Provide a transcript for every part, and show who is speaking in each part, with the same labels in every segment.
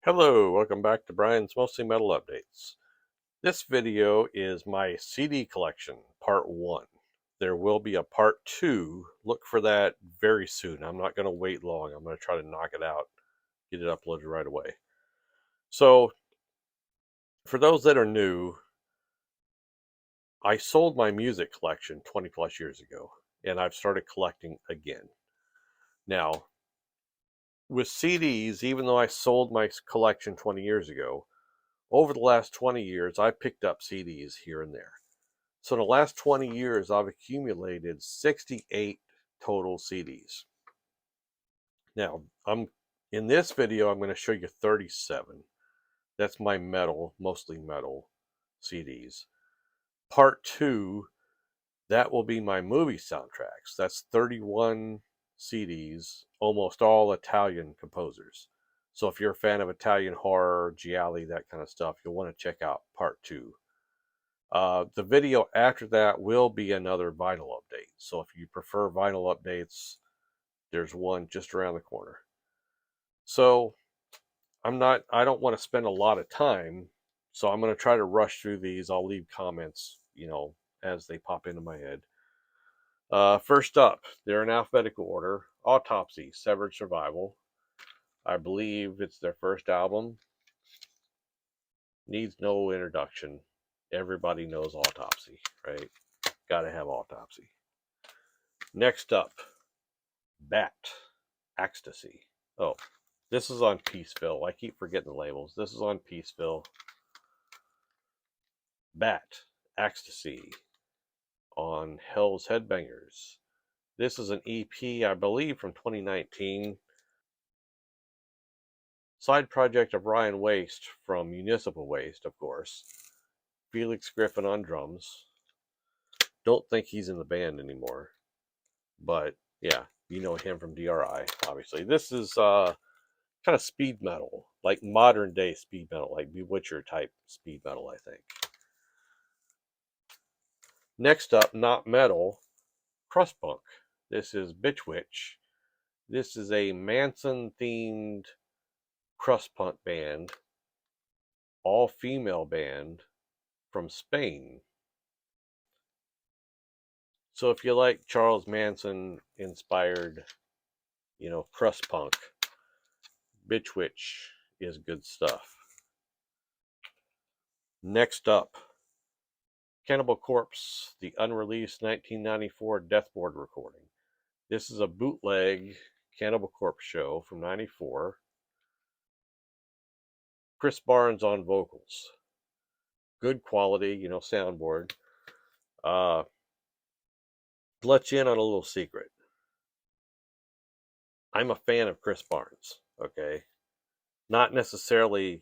Speaker 1: Hello, welcome back to Brian's Mostly Metal Updates. This video is my CD collection, part 1. There will be a part 2. Look for that very soon. I'm not going to wait long. I'm going to try to knock it out, get it uploaded right away. So, for those that are new, I sold my music collection 20 plus years ago, and I've started collecting again. Now, with CDs, even though I sold my collection 20 years ago, over the last 20 years, I've picked up CDs here and there. So in the last 20 years, I've accumulated 68 total CDs. Now, in this video, I'm going to show you 37. That's my metal, mostly metal CDs. Part 2, that will be my movie soundtracks. That's 31 CDs, almost all Italian composers. So if you're a fan of Italian horror, gialli, that kind of stuff, you'll want to check out part 2. The video after that will be another vinyl update. So if you prefer vinyl updates, there's one just around the corner. So I don't want to spend a lot of time. So I'm going to try to rush through these. I'll leave comments, as they pop into my head. First up, they're in alphabetical order. Autopsy, Severed Survival. I believe it's their first album. Needs no introduction. Everybody knows Autopsy, right? Gotta have Autopsy. Next up, Bat, Ecstasy. Oh, this is on Peaceville. I keep forgetting the labels. This is on Peaceville. Bat, Ecstasy on Hell's Headbangers. This is an EP, I believe, from 2019. Side project of Ryan Waste from Municipal Waste, of course. Felix Griffin on drums. Don't think he's in the band anymore. But, yeah, you know him from DRI, obviously. This is kind of speed metal, like modern day speed metal, like Bewitcher type speed metal, I think. Next up, not metal, crust punk. This is Bitch Witch. This is a Manson themed crust punk band, all female band from Spain. So if you like Charles Manson inspired, crust punk, Bitch Witch is good stuff. Next up, Cannibal Corpse, the unreleased 1994 Deathboard recording. This is a bootleg Cannibal Corpse show from 94. Chris Barnes on vocals. Good quality, soundboard. Let you in on a little secret. I'm a fan of Chris Barnes, okay? Not necessarily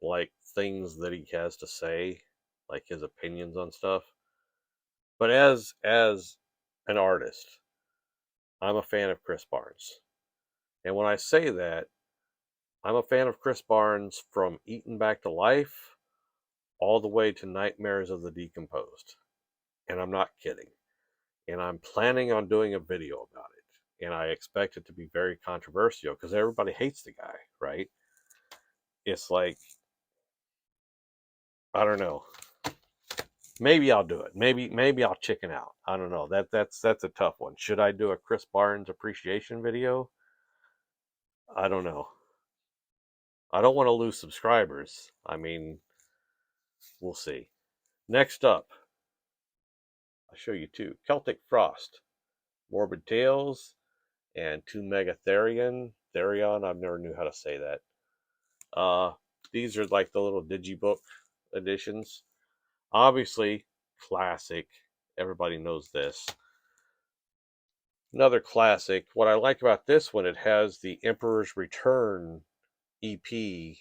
Speaker 1: like things that he has to say, like his opinions on stuff. But as an artist, I'm a fan of Chris Barnes. And when I say that, I'm a fan of Chris Barnes from Eaten Back to Life all the way to Nightmares of the Decomposed. And I'm not kidding. And I'm planning on doing a video about it. And I expect it to be very controversial because everybody hates the guy, right? It's like, I don't know. Maybe I'll do it. Maybe I'll chicken out. I don't know. That's a tough one. Should I do a Chris Barnes appreciation video? I don't know. I don't want to lose subscribers. I mean, we'll see. Next up, I'll show you two. Celtic Frost, Morbid Tales, and Two Megatherion. Therion, I've never knew how to say that. These are like the little digibook editions. Obviously, classic. Everybody knows this. Another classic. What I like about this one, it has the Emperor's Return EP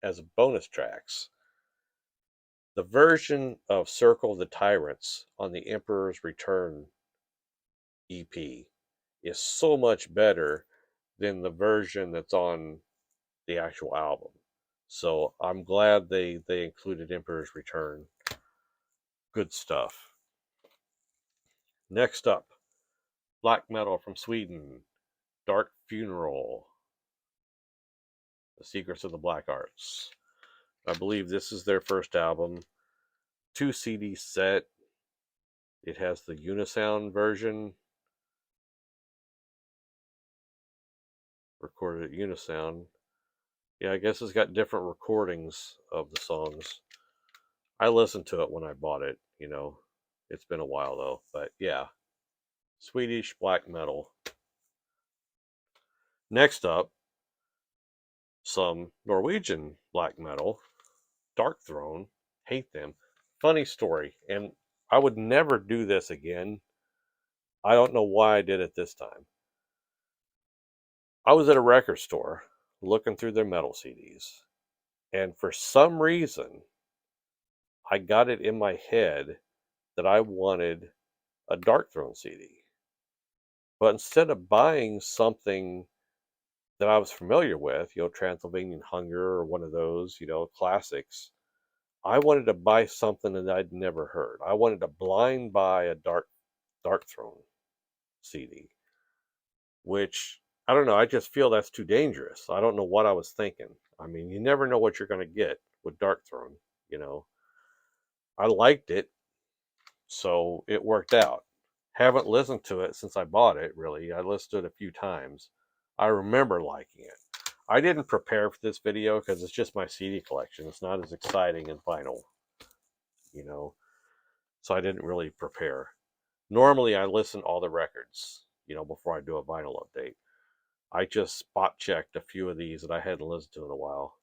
Speaker 1: as bonus tracks. The version of Circle of the Tyrants on the Emperor's Return EP is so much better than the version that's on the actual album. So I'm glad they included Emperor's Return. Good stuff. Next up, black metal from Sweden, Dark Funeral. The Secrets of the Black Arts. I believe this is their first album. 2 CD set. It has the Unisound version, recorded at Unisound. Yeah, I guess it's got different recordings of the songs. I listened to it when I bought it, you know. It's been a while though, but yeah. Swedish black metal. Next up, some Norwegian black metal. Darkthrone. Hate them. Funny story, and I would never do this again. I don't know why I did it this time. I was at a record store looking through their metal CDs, and for some reason, I got it in my head that I wanted a Darkthrone CD. But instead of buying something that I was familiar with, you know, Transylvanian Hunger or one of those, you know, classics, I wanted to buy something that I'd never heard. I wanted to blind buy a Darkthrone CD, which I don't know. I just feel that's too dangerous. I don't know what I was thinking. I mean, you never know what you're going to get with Darkthrone. You know, I liked it, so it worked out. Haven't listened to it since I bought it. Really, I listened to it a few times. I remember liking it. I didn't prepare for this video because it's just my CD collection. It's not as exciting as vinyl, you know. So I didn't really prepare. Normally, I listen to all the records, you know, before I do a vinyl update. I just spot checked a few of these that I hadn't listened to in a while.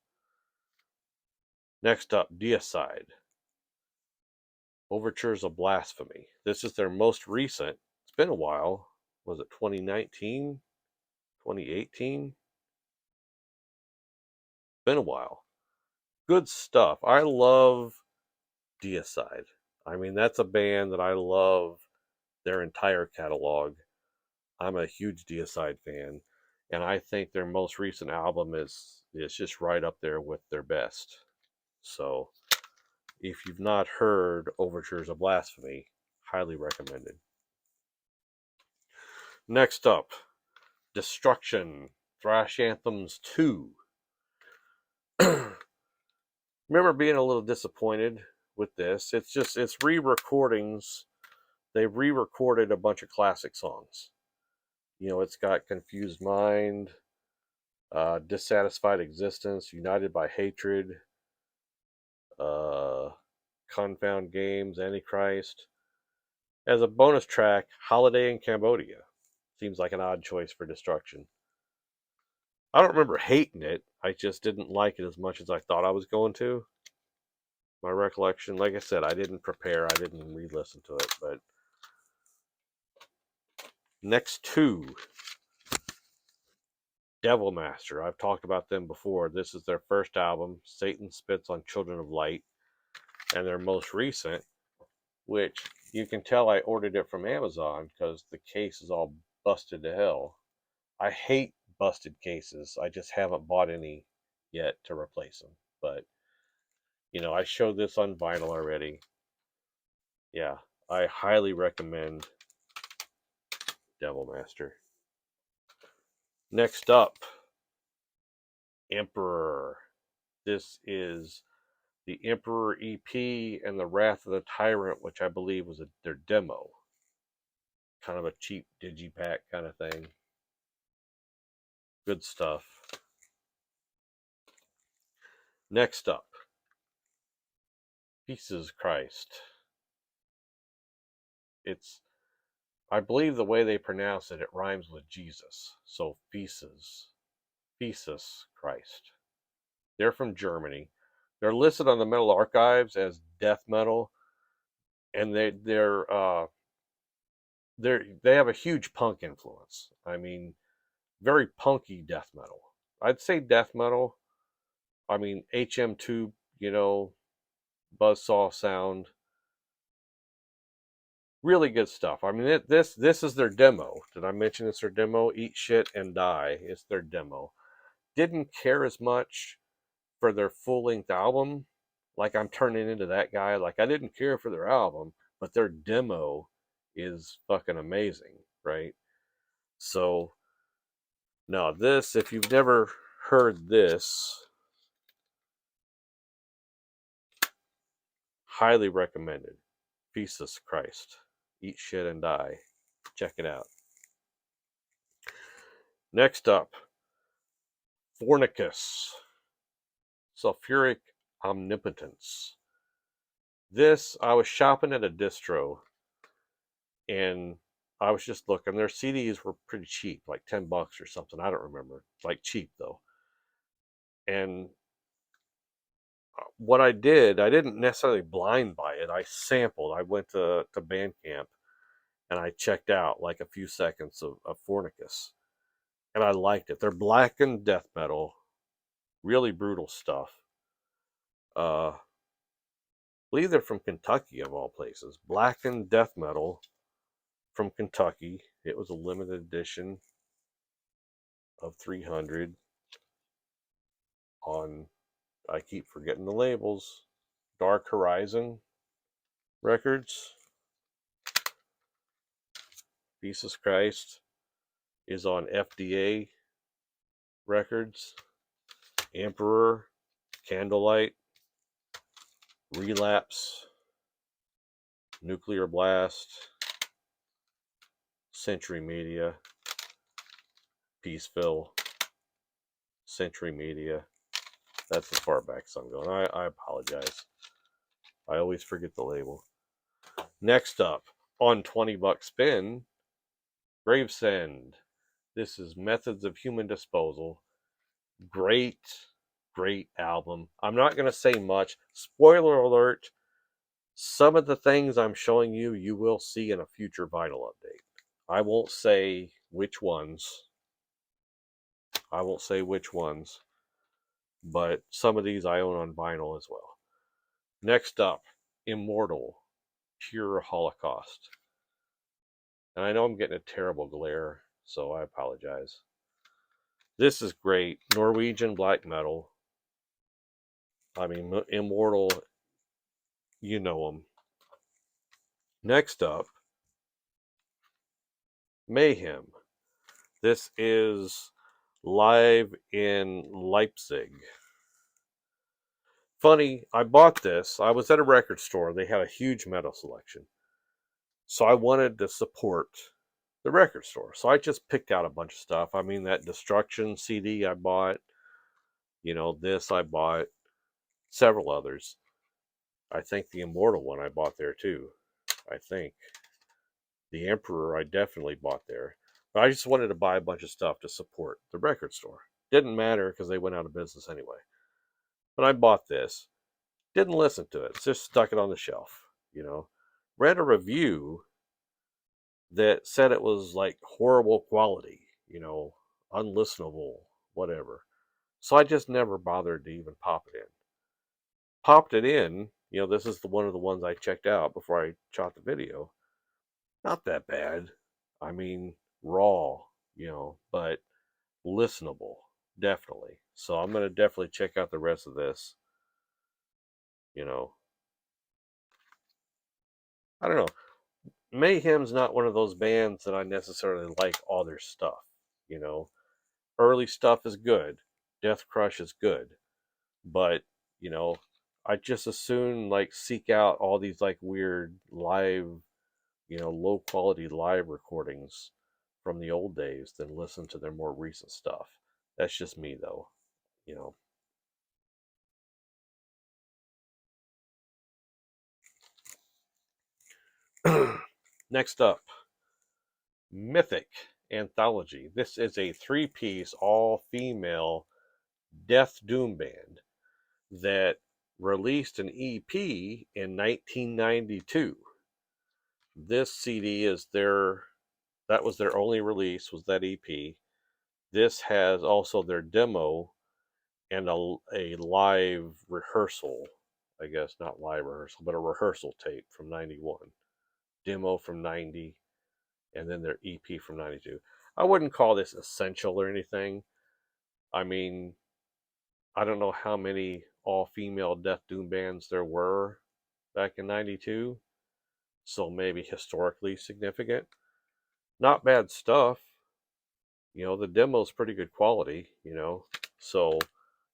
Speaker 1: Next up, Deicide. Overtures of Blasphemy. This is their most recent. It's been a while. Was it 2019? 2018? Been a while. Good stuff. I love Deicide. I mean, that's a band that I love their entire catalog. I'm a huge Deicide fan, and I think their most recent album is just right up there with their best. So, if you've not heard Overtures of Blasphemy, highly recommended. Next up, Destruction, Thrash Anthems 2. Remember being a little disappointed with this. It's re-recordings. They've re-recorded a bunch of classic songs. You know, it's got Confused Mind, Dissatisfied Existence, United by Hatred, Confound Games, Antichrist. As a bonus track, Holiday in Cambodia. Seems like an odd choice for Destruction. I don't remember hating it. I just didn't like it as much as I thought I was going to. My recollection, like I said, I didn't prepare. I didn't re-listen to it. But next two, Devil Master. I've talked about them before. This is their first album, Satan Spits on Children of Light, and their most recent, which you can tell I ordered it from Amazon because the case is all busted to hell. I hate busted cases. I just haven't bought any yet to replace them. But, you know, I showed this on vinyl already. Yeah, I highly recommend Devil Master. Next up, Emperor. This is the Emperor EP and the Wrath of the Tyrant, which I believe was their demo. Kind of a cheap digipack kind of thing. Good stuff. Next up, Pieces Christ. I believe the way they pronounce it, it rhymes with Jesus. So Pieces Christ. They're from Germany. They're listed on the Metal Archives as death metal, and they have a huge punk influence. I mean, very punky death metal. I'd say death metal. I mean, HM2, you know, buzzsaw sound. Really good stuff. I mean, this is their demo. Did I mention it's their demo? Eat Shit and Die. It's their demo. Didn't care as much for their full-length album. Like I'm turning into that guy. Like I didn't care for their album, but their demo is fucking amazing, right? So, now this, if you've never heard this, highly recommended. Jesus Christ. Eat shit and die. Check it out. Next up, Fornicus. Sulfuric Omnipotence. This, I was shopping at a distro, and I was just looking. Their CDs were pretty cheap, like $10 or something. I don't remember. Like cheap, though. And what I did, I didn't necessarily blind buy it. I sampled. I went to Bandcamp, and I checked out like a few seconds of Fornicus. And I liked it. They're blackened death metal. Really brutal stuff. I believe they're from Kentucky, of all places. Blackened death metal from Kentucky. It was a limited edition of 300 on, I keep forgetting the labels, Dark Horizon Records. Jesus Christ is on FDA Records. Emperor, Candlelight, Relapse, Nuclear Blast, Century Media, Peaceville, Century Media. That's as far back as I'm going. I apologize. I always forget the label. Next up, on $20 spin, Gravesend. This is Methods of Human Disposal. Great album. I'm not going to say much. Spoiler alert. Some of the things I'm showing you, you will see in a future vinyl update. I won't say which ones. But some of these I own on vinyl as well. Next up, Immortal, Pure Holocaust. And I know I'm getting a terrible glare, so I apologize. This is great. Norwegian black metal. I mean, Immortal, you know them. Next up, Mayhem. This is live in Leipzig. Funny, I bought this. I was at a record store. They had a huge metal selection. So I wanted to support the record store. So I just picked out a bunch of stuff. I mean, that Destruction CD I bought. This I bought. Several others. I think the Immortal one I bought there too. I think. The Emperor I definitely bought there. But I just wanted to buy a bunch of stuff to support the record store. Didn't matter because they went out of business anyway. But I bought this. Didn't listen to it. Just stuck it on the shelf. Read a review that said it was like horrible quality, unlistenable, whatever. So I just never bothered to even pop it in. Popped it in, this is one of the ones I checked out before I shot the video. Not that bad. I mean, raw, but listenable, definitely. So I'm going to definitely check out the rest of this. I don't know. Mayhem's not one of those bands that I necessarily like all their stuff, Early stuff is good. Death Crush is good. But, I just as soon seek out all these weird live, low quality live recordings from the old days than listen to their more recent stuff. That's just me though, Next up, Mythic Anthology. This is a 3-piece all-female death doom band that released an EP in 1992. This CD is that was their only release, was that EP. This has also their demo and a live rehearsal, I guess, not live rehearsal, but a rehearsal tape from 91. Demo from 90, and then their EP from 92. I wouldn't call this essential or anything. I mean, I don't know how many all-female death doom bands there were back in 92, so maybe historically significant. Not bad stuff. The demo's pretty good quality, So,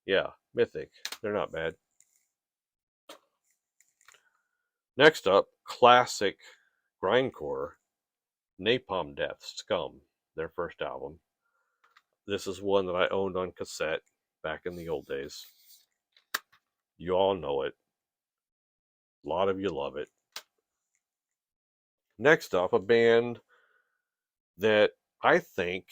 Speaker 1: yeah, Mythic. They're not bad. Next up, classic Grindcore, Napalm Death, Scum, their first album. This is one that I owned on cassette back in the old days. You all know it. A lot of you love it. Next up, a band that I think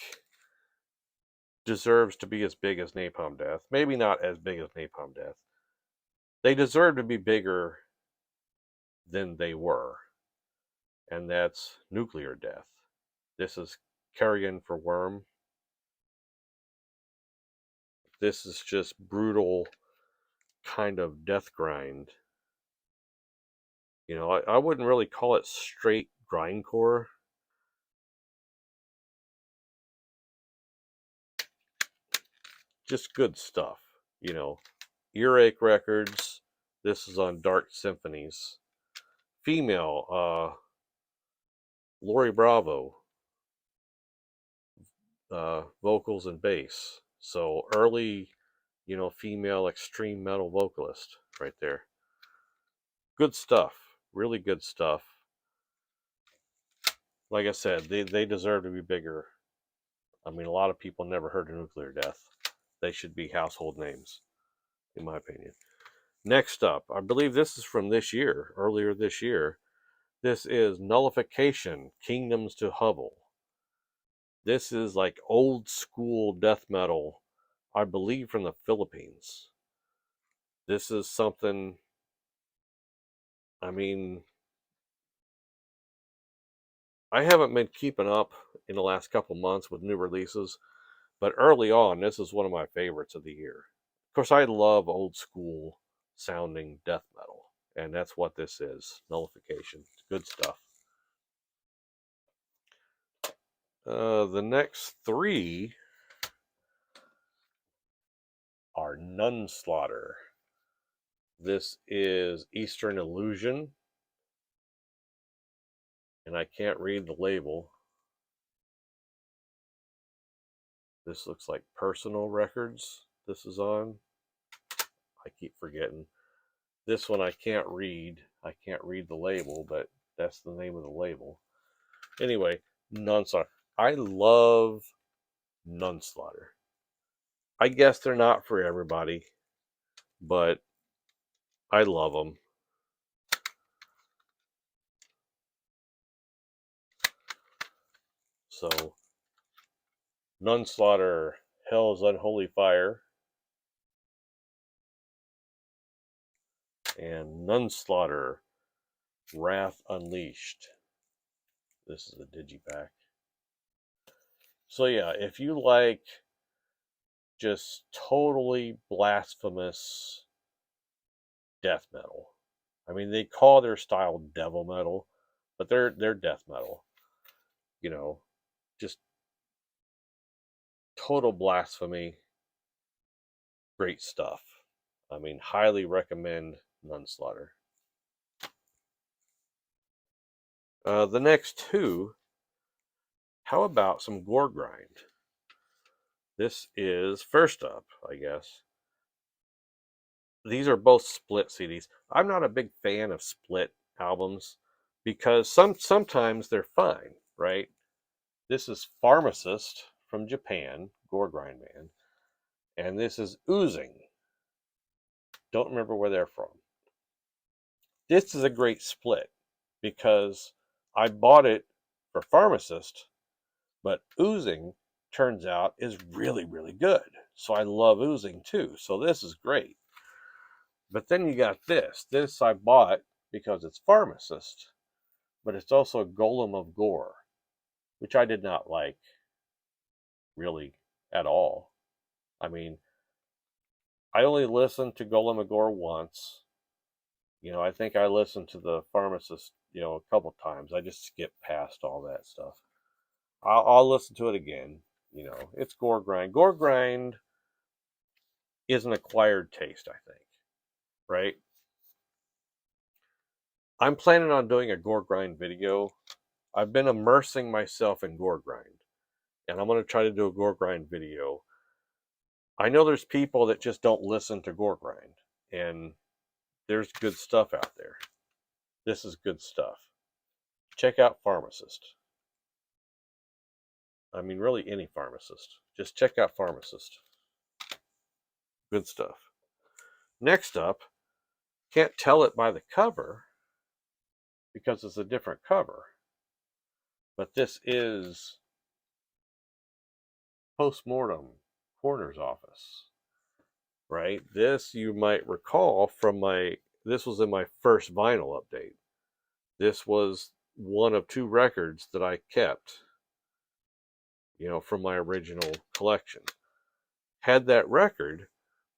Speaker 1: deserves to be as big as Napalm Death. Maybe not as big as Napalm Death. They deserve to be bigger than they were. And that's Nuclear Death. This is Carrion for Worm. This is just brutal kind of death grind. You know, I wouldn't really call it straight grindcore. Just good stuff, you know. Earache Records. This is on Dark Symphonies. Female, Lori Bravo, vocals and bass. So early, you know, female extreme metal vocalist right there. Good stuff. Really good stuff. Like I said, they deserve to be bigger. I mean, a lot of people never heard of Nuclear Death. They should be household names, in my opinion. Next up, I believe this is from this year, earlier this year. This is Nullification, Kingdoms to Hovel. This is like old school death metal, I believe from the Philippines. This is something, I mean, I haven't been keeping up in the last couple months with new releases, but early on, this is one of my favorites of the year. Of course, I love old school sounding death metal, and that's what this is, Nullification. It's good stuff. The next three are Nunslaughter. This is Eastern Illusion, and I can't read the label. This looks like Personal Records this is on. I keep forgetting. This one I can't read. I can't read the label, but that's the name of the label. Anyway, Nunslaughter. I love Nunslaughter. I guess they're not for everybody, but I love them. So, Nunslaughter, Hell's Unholy Fire, and Nunslaughter, Wrath Unleashed. This is a digipack. So yeah, if you like just totally blasphemous death metal, I mean they call their style devil metal, but they're death metal. You know, just total blasphemy. Great stuff. I mean, highly recommend Nunslaughter. The next two, how about some gore grind? This is first up, I guess. These are both split CDs. I'm not a big fan of split albums because sometimes they're fine, right? This is Pharmacist from Japan, gore grind band, and this is Oozing. Don't remember where they're from. This is a great split because I bought it for Pharmacist, but Oozing turns out is really, really good. So I love Oozing too. So this is great. But then you got this. This I bought because it's Pharmacist, but it's also Golem of Gore, which I did not like really at all. I mean, I only listened to Golem of Gore once. You know, I think I listened to the Pharmacist, you know, a couple times. I just skipped past all that stuff. I'll listen to it again. You know, it's gore grind. Gore grind is an acquired taste, I think, right? I'm planning on doing a gore grind video. I've been immersing myself in gore grind, and I'm going to try to do a gore grind video I know there's people that just don't listen to gore grind, and there's good stuff out there. This is good stuff. Check out Pharmacist. I mean, really any pharmacist. Just check out Pharmacist. Good stuff. Next up, can't tell it by the cover because it's a different cover. But this is Postmortem Coroner's Office. Right? This you might recall from this was in my first vinyl update. This was one of 2 records that I kept, from my original collection. Had that record,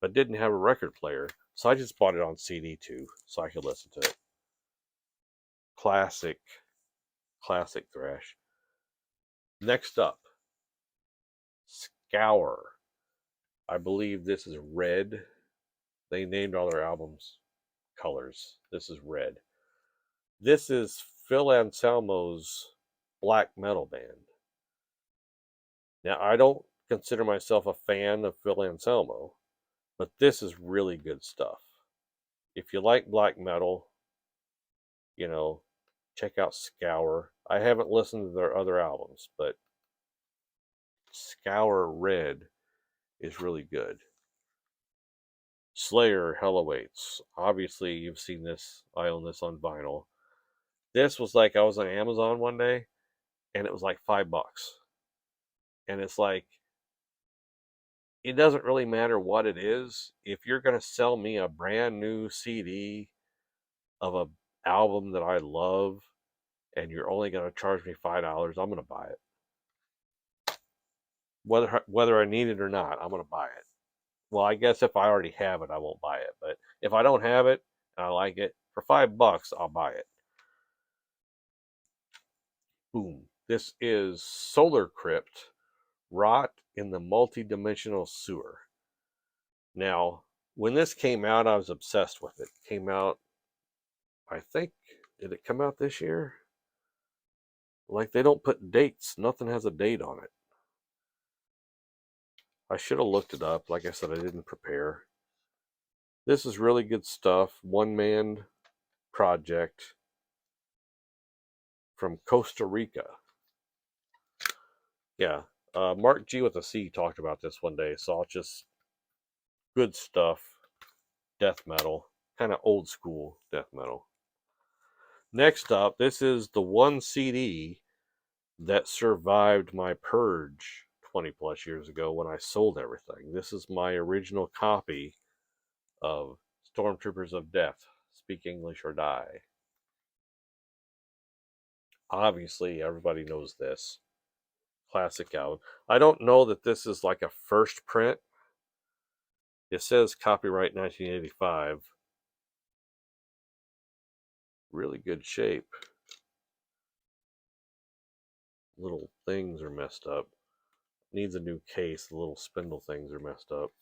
Speaker 1: but didn't have a record player, so I just bought it on CD too, so I could listen to it. Classic thrash. Next up, Scour. I believe this is Red. They named all their albums colors. This is Red. This is Phil Anselmo's black metal band. Now, I don't consider myself a fan of Phil Anselmo, but this is really good stuff. If you like black metal, check out Scour. I haven't listened to their other albums, but Scour Red is really good. Slayer, Hell Awaits. Obviously, you've seen this. I own this on vinyl. This was like I was on Amazon one day, and it was like $5. And it's like, it doesn't really matter what it is. If you're going to sell me a brand new CD of an album that I love, and you're only going to charge me $5, I'm going to buy it. Whether I need it or not, I'm going to buy it. Well, I guess if I already have it, I won't buy it. But if I don't have it and I like it, for $5, I'll buy it. Boom. This is Solar Crypt, Rot in the Multidimensional Sewer. Now, when this came out, I was obsessed with it. It came out, I think, did it come out this year? Like, they don't put dates. Nothing has a date on it. I should have looked it up. Like I said, I didn't prepare. This is really good stuff. One-man project from Costa Rica. Yeah. Mark G with a C talked about this one day, so I'll just... Good stuff. Death metal. Kind of old school death metal. Next up, this is the one CD that survived my purge 20 plus years ago when I sold everything. This is my original copy of Stormtroopers of Death, Speak English or Die. Obviously, everybody knows this. Classic album. I don't know that this is like a first print. It says copyright 1985. Really good shape. Little things are messed up. Needs a new case. The little spindle things are messed up.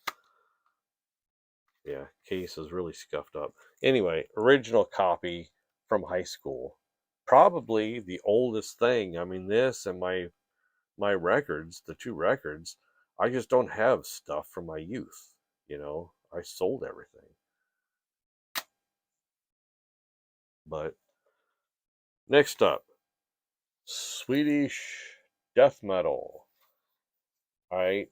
Speaker 1: Yeah, case is really scuffed up. Anyway, original copy from high school. Probably the oldest thing. I mean, this and my records, the 2 records, I just don't have stuff from my youth. I sold everything. But next up, Swedish death metal. All right,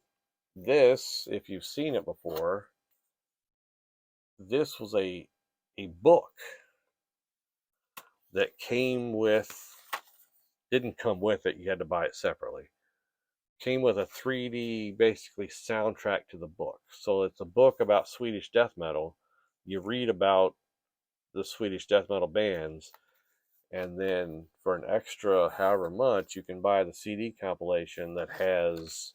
Speaker 1: this, if you've seen it before, this was a book that didn't come with it. You had to buy it separately. Came with a 3D, basically, soundtrack to the book. So it's a book about Swedish death metal. You read about the Swedish death metal bands, and then for an extra however much, you can buy the CD compilation that has,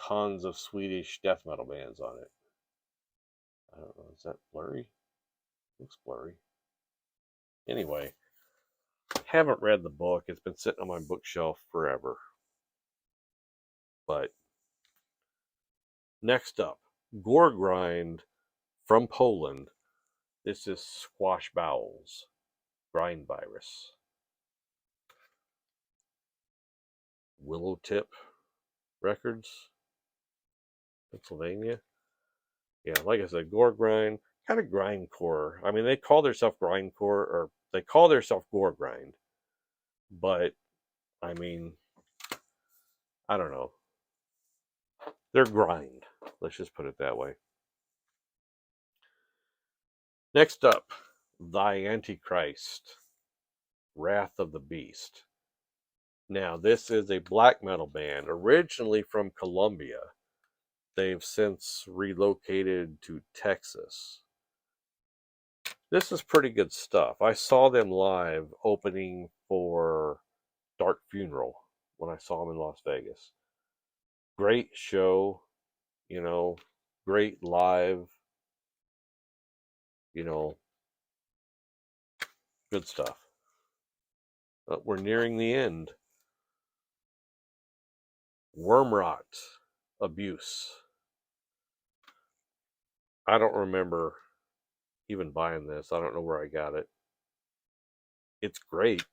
Speaker 1: tons of Swedish death metal bands on it. I don't know, is that blurry? Looks blurry. Anyway, haven't read the book. It's been sitting on my bookshelf forever. But next up, Gore Grind from Poland. This is Squash Bowels, Grind Virus. Willow Tip, Records, Pennsylvania. Yeah, like I said, gore grind, kind of grindcore. I mean, they call themselves grindcore, or they call themselves gore grind, but I mean, I don't know. They're grind. Let's just put it that way. Next up, Thy Antichrist, Wrath of the Beast. Now, this is a black metal band, originally from Colombia. They've since relocated to Texas. This is pretty good stuff. I saw them live opening for Dark Funeral when I saw them in Las Vegas. Great show, you know, great live, you know, good stuff. But we're nearing the end. Wormrot Abuse. I don't remember even buying this. I don't know where I got it. It's great,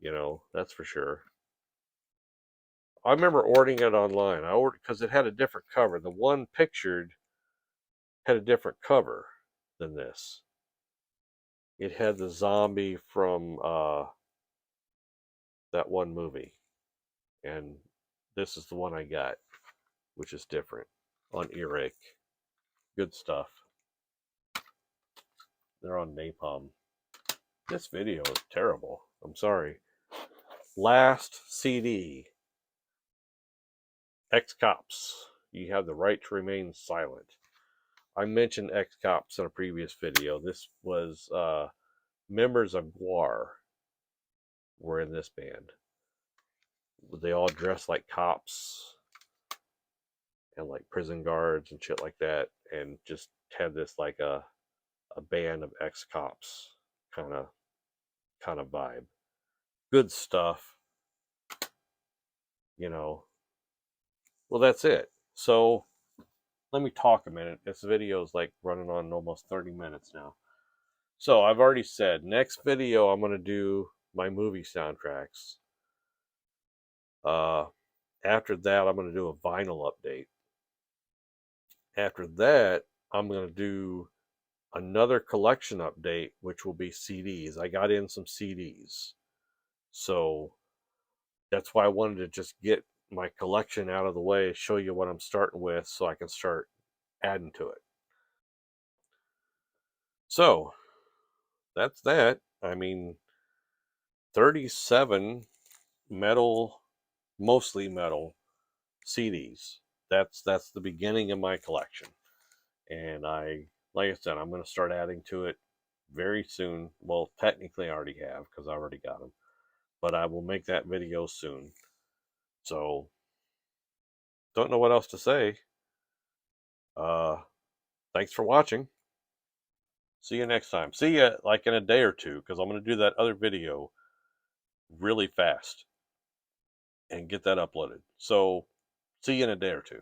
Speaker 1: you know, that's for sure. I remember ordering it online. I ordered because it had a different cover. The one pictured had a different cover than this. It had the zombie from that one movie, and this is the one I got, which is different on Earache. Good stuff. They're on Napalm. This video is terrible. I'm sorry. Last CD. Ex-Cops. You have the right to remain silent. I mentioned Ex-Cops in a previous video. This was members of GWAR were in this band. They all dressed like cops and like prison guards and shit like that, and just had this like a band of ex-cops kind of vibe. Good stuff, you know. Well, that's it. So let me talk a minute. This video is like running on almost 30 minutes now. So I've already said next video I'm going to do my movie soundtracks. After that, I'm going to do a vinyl update. After that, I'm going to do another collection update, which will be CDs. I got in some CDs. So that's why I wanted to just get my collection out of the way, show you what I'm starting with so I can start adding to it. So that's that. I mean, 37 metal, mostly metal CDs. That's the beginning of my collection. And like I said, I'm going to start adding to it very soon. Well, technically I already have because I already got them. But I will make that video soon. So, don't know what else to say. Thanks for watching. See you next time. See you like in a day or two, because I'm going to do that other video really fast and get that uploaded. So, see you in a day or two.